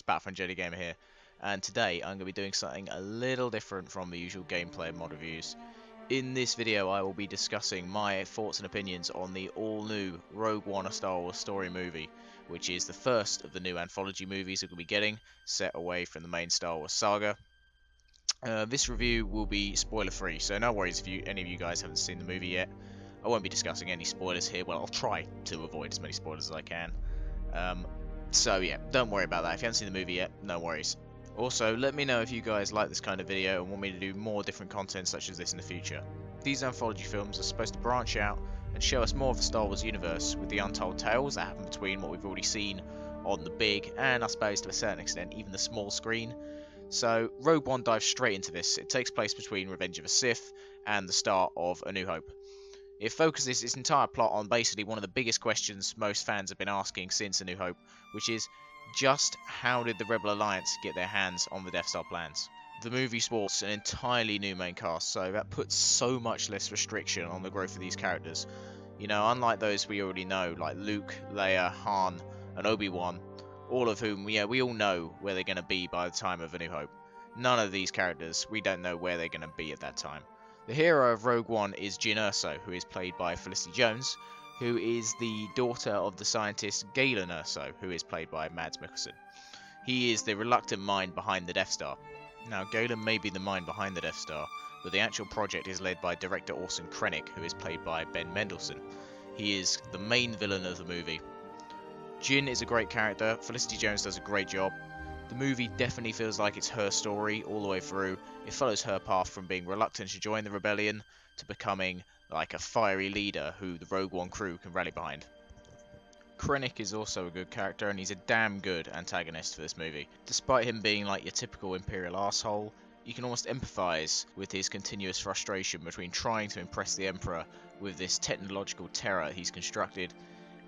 it's BattlefrontJDgamer here, and today I'm going to be doing something a little different from the usual gameplay and mod reviews. In this video I will be discussing my thoughts and opinions on the all-new Rogue One: A Star Wars Story movie, which is the first of the new anthology movies we're going to be getting, set away from the main Star Wars saga. This review will be spoiler-free, so no worries if any of you guys haven't seen the movie yet. I won't be discussing any spoilers here. Well, I'll try to avoid as many spoilers as I can. So yeah, don't worry about that. If you haven't seen the movie yet, no worries. Also, let me know if you guys like this kind of video and want me to do more different content such as this in the future. These anthology films are supposed to branch out and show us more of the Star Wars universe with the untold tales that happen between what we've already seen on the big and I suppose to a certain extent even the small screen. So Rogue One dives straight into this. It takes place between Revenge of the Sith and the start of A New Hope. It focuses its entire plot on basically one of the biggest questions most fans have been asking since A New Hope, which is just how did the Rebel Alliance get their hands on the Death Star plans? The movie sports an entirely new main cast, so that puts so much less restriction on the growth of these characters. You know, unlike those we already know, like Luke, Leia, Han, and Obi-Wan, all of whom, we all know where they're going to be by the time of A New Hope. None of these characters, we don't know where they're going to be at that time. The hero of Rogue One is Jyn Erso, who is played by Felicity Jones, who is the daughter of the scientist Galen Erso, who is played by Mads Mikkelsen. He is the reluctant mind behind the Death Star. Now, Galen may be the mind behind the Death Star, but the actual project is led by director Orson Krennic, who is played by Ben Mendelsohn. He is the main villain of the movie. Jyn is a great character, Felicity Jones does a great job. The movie definitely feels like it's her story all the way through. It follows her path from being reluctant to join the rebellion to becoming like a fiery leader who the Rogue One crew can rally behind. Krennic is also a good character and he's a damn good antagonist for this movie. Despite him being like your typical Imperial arsehole, you can almost empathise with his continuous frustration between trying to impress the Emperor with this technological terror he's constructed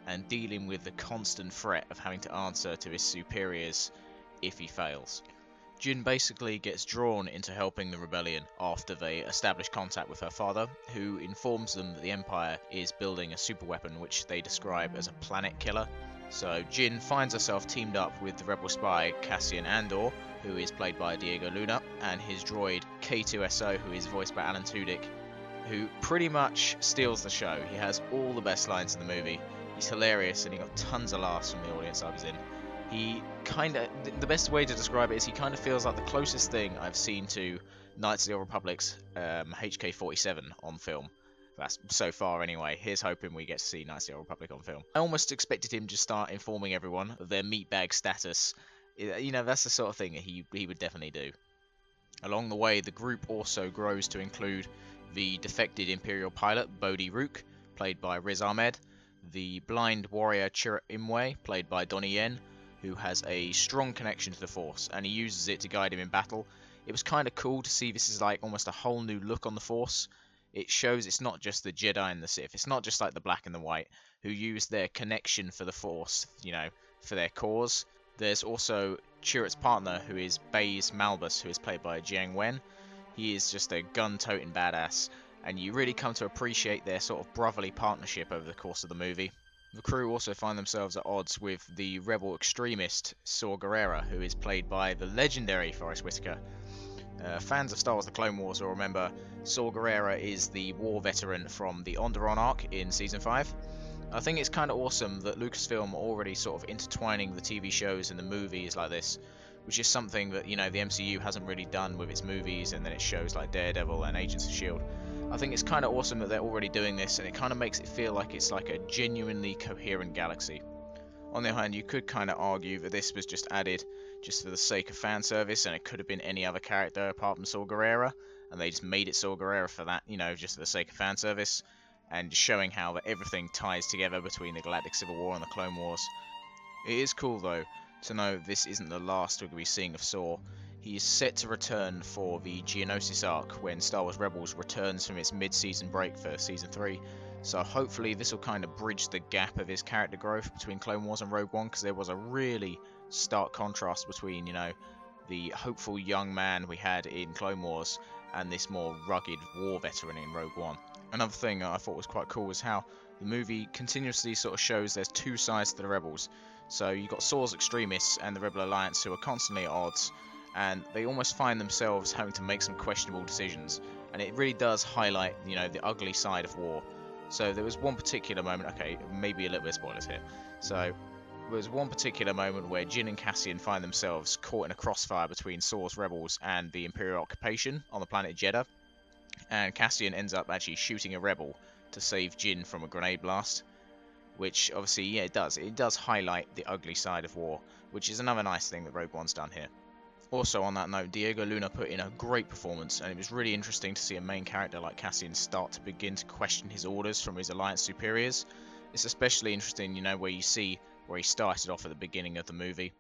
and dealing with the constant threat of having to answer to his superiors if he fails. Jyn basically gets drawn into helping the rebellion after they establish contact with her father, who informs them that the Empire is building a superweapon which they describe as a planet killer. So Jyn finds herself teamed up with the rebel spy Cassian Andor, who is played by Diego Luna, and his droid K2SO, who is voiced by Alan Tudyk, who pretty much steals the show. He has all the best lines in the movie. He's hilarious and he got tons of laughs from the audience I was in. The best way to describe it is he kind of feels like the closest thing I've seen to Knights of the Old Republic's HK-47 on film. That's so far anyway. Here's hoping we get to see Knights of the Old Republic on film. I almost expected him to start informing everyone of their meatbag status. You know, that's the sort of thing that he would definitely do. Along the way, the group also grows to include the defected Imperial pilot Bodhi Rook, played by Riz Ahmed, the blind warrior Chirrut Imwe, played by Donnie Yen, who has a strong connection to the Force, and he uses it to guide him in battle. It was kind of cool to see this is like almost a whole new look on the Force. It shows it's not just the Jedi and the Sith, it's not just like the black and the white, who use their connection for the Force, you know, for their cause. There's also Chirrut's partner, who is Baze Malbus, who is played by Jiang Wen. He is just a gun-toting badass, and you really come to appreciate their sort of brotherly partnership over the course of the movie. The crew also find themselves at odds with the rebel extremist Saw Gerrera, who is played by the legendary Forrest Whitaker. Fans of Star Wars The Clone Wars will remember Saw Gerrera is the war veteran from the Onderon arc in Season 5. I think it's kind of awesome that Lucasfilm are already sort of intertwining the TV shows and the movies like this, which is something that, you know, the MCU hasn't really done with its movies and then its shows like Daredevil and Agents of S.H.I.E.L.D. I think it's kind of awesome that they're already doing this, and it kind of makes it feel like it's like a genuinely coherent galaxy. On the other hand, you could kind of argue that this was just added just for the sake of fan service, and it could have been any other character apart from Saw Gerrera, and they just made it Saw Gerrera for that, you know, just for the sake of fan service, and just showing how that everything ties together between the Galactic Civil War and the Clone Wars. It is cool, though, to know this isn't the last we're going to be seeing of Saw. He is set to return for the Geonosis arc when Star Wars Rebels returns from its mid-season break for Season 3. So hopefully this will kind of bridge the gap of his character growth between Clone Wars and Rogue One, because there was a really stark contrast between, you know, the hopeful young man we had in Clone Wars and this more rugged war veteran in Rogue One. Another thing I thought was quite cool was how the movie continuously sort of shows there's two sides to the rebels. So you've got Saw's extremists and the Rebel Alliance who are constantly at odds, and they almost find themselves having to make some questionable decisions. And it really does highlight, you know, the ugly side of war. So there was one particular moment, okay, maybe a little bit of spoilers here. So there was one particular moment where Jyn and Cassian find themselves caught in a crossfire between Saw's rebels and the Imperial occupation on the planet Jeddah. And Cassian ends up actually shooting a rebel to save Jyn from a grenade blast, which obviously, yeah, it does highlight the ugly side of war, which is another nice thing that Rogue One's done here. Also on that note, Diego Luna put in a great performance, and it was really interesting to see a main character like Cassian start to begin to question his orders from his Alliance superiors. It's especially interesting, you know, where you see where he started off at the beginning of the movie.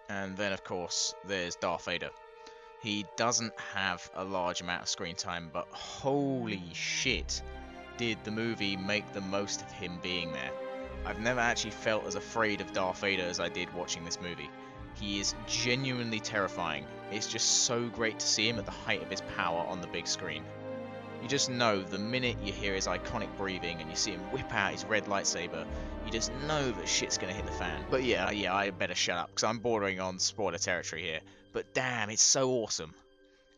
And then of course there's Darth Vader. He doesn't have a large amount of screen time, but holy shit, did the movie make the most of him being there. I've never actually felt as afraid of Darth Vader as I did watching this movie. He is genuinely terrifying. It's just so great to see him at the height of his power on the big screen. You just know the minute you hear his iconic breathing and you see him whip out his red lightsaber, you just know that shit's gonna hit the fan. But yeah, I better shut up because I'm bordering on spoiler territory here. But damn, it's so awesome.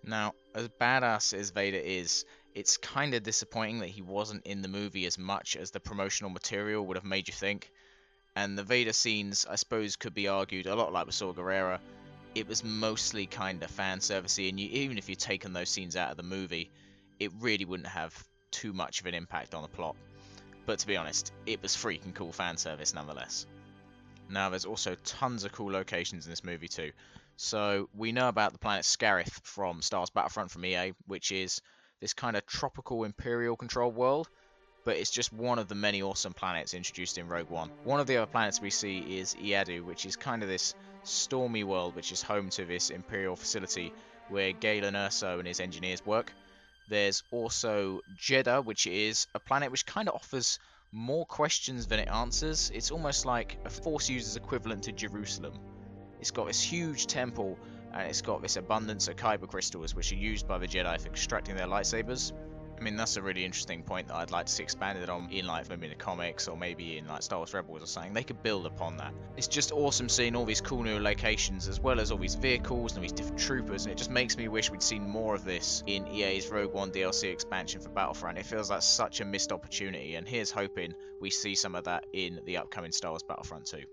Now, as badass as Vader is, it's kind of disappointing that he wasn't in the movie as much as the promotional material would have made you think. And the Vader scenes, I suppose, could be argued a lot like with Saw Gerrera. It was mostly kind of fan servicey, and even if you'd taken those scenes out of the movie, it really wouldn't have too much of an impact on the plot. But to be honest, it was freaking cool fan service nonetheless. Now, there's also tons of cool locations in this movie too. So we know about the planet Scarif from Star Wars Battlefront from EA, which is this kind of tropical Imperial controlled world, but it's just one of the many awesome planets introduced in Rogue One. One of the other planets we see is Iadu, which is kind of this stormy world which is home to this Imperial facility where Galen Erso and his engineers work. There's also Jeddah, which is a planet which kind of offers more questions than it answers. It's almost like a Force user's equivalent to Jerusalem. It's got this huge temple, and it's got this abundance of kyber crystals, which are used by the Jedi for extracting their lightsabers. I mean, that's a really interesting point that I'd like to see expanded on in, like, maybe in the comics or maybe in, like, Star Wars Rebels or something. They could build upon that. It's just awesome seeing all these cool new locations, as well as all these vehicles and all these different troopers, and it just makes me wish we'd seen more of this in EA's Rogue One DLC expansion for Battlefront. It feels like such a missed opportunity, and here's hoping we see some of that in the upcoming Star Wars Battlefront 2.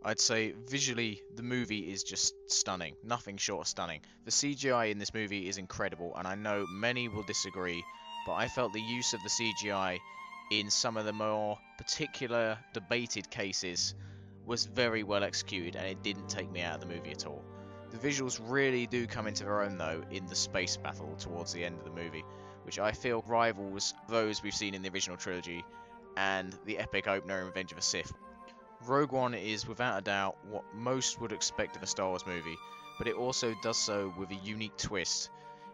I'd say visually the movie is just stunning, nothing short of stunning. The CGI in this movie is incredible, and I know many will disagree, but I felt the use of the CGI in some of the more particular debated cases was very well executed, and it didn't take me out of the movie at all. The visuals really do come into their own though in the space battle towards the end of the movie, which I feel rivals those we've seen in the original trilogy and the epic opener in Revenge of the Sith. Rogue One is without a doubt what most would expect of a Star Wars movie, but it also does so with a unique twist.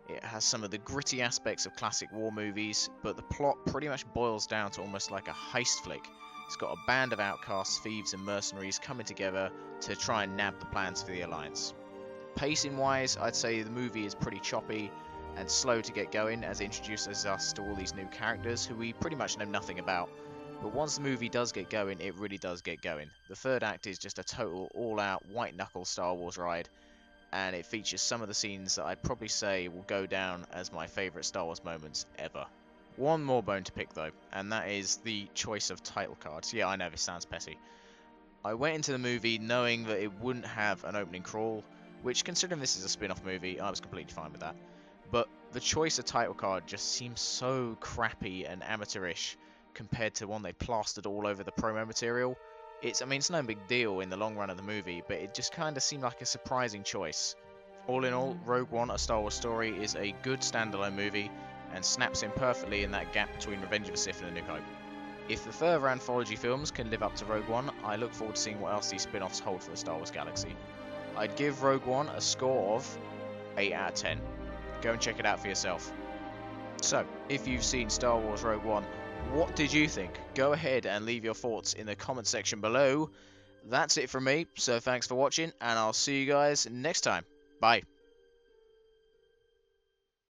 It has some of the gritty aspects of classic war movies, but the plot pretty much boils down to almost like a heist flick. It's got a band of outcasts, thieves and mercenaries coming together to try and nab the plans for the Alliance. Pacing wise, I'd say the movie is pretty choppy and slow to get going as it introduces us to all these new characters who we pretty much know nothing about. But once the movie does get going, it really does get going. The third act is just a total all-out white-knuckle Star Wars ride, and it features some of the scenes that I'd probably say will go down as my favourite Star Wars moments ever. One more bone to pick though, and that is the choice of title cards. Yeah, I know this sounds petty. I went into the movie knowing that it wouldn't have an opening crawl, which, considering this is a spin-off movie, I was completely fine with that. But the choice of title card just seems so crappy and amateurish compared to one they plastered all over the promo material. It's no big deal in the long run of the movie, but it just kind of seemed like a surprising choice. All in all, Rogue One, A Star Wars Story is a good standalone movie and snaps in perfectly in that gap between Revenge of the Sith and A New Hope. If the further anthology films can live up to Rogue One, I look forward to seeing what else these spin-offs hold for the Star Wars galaxy. I'd give Rogue One a score of 8 out of 10. Go and check it out for yourself. So, if you've seen Star Wars Rogue One, what did you think? Go ahead and leave your thoughts in the comment section below. That's it from me, so thanks for watching, and I'll see you guys next time. Bye.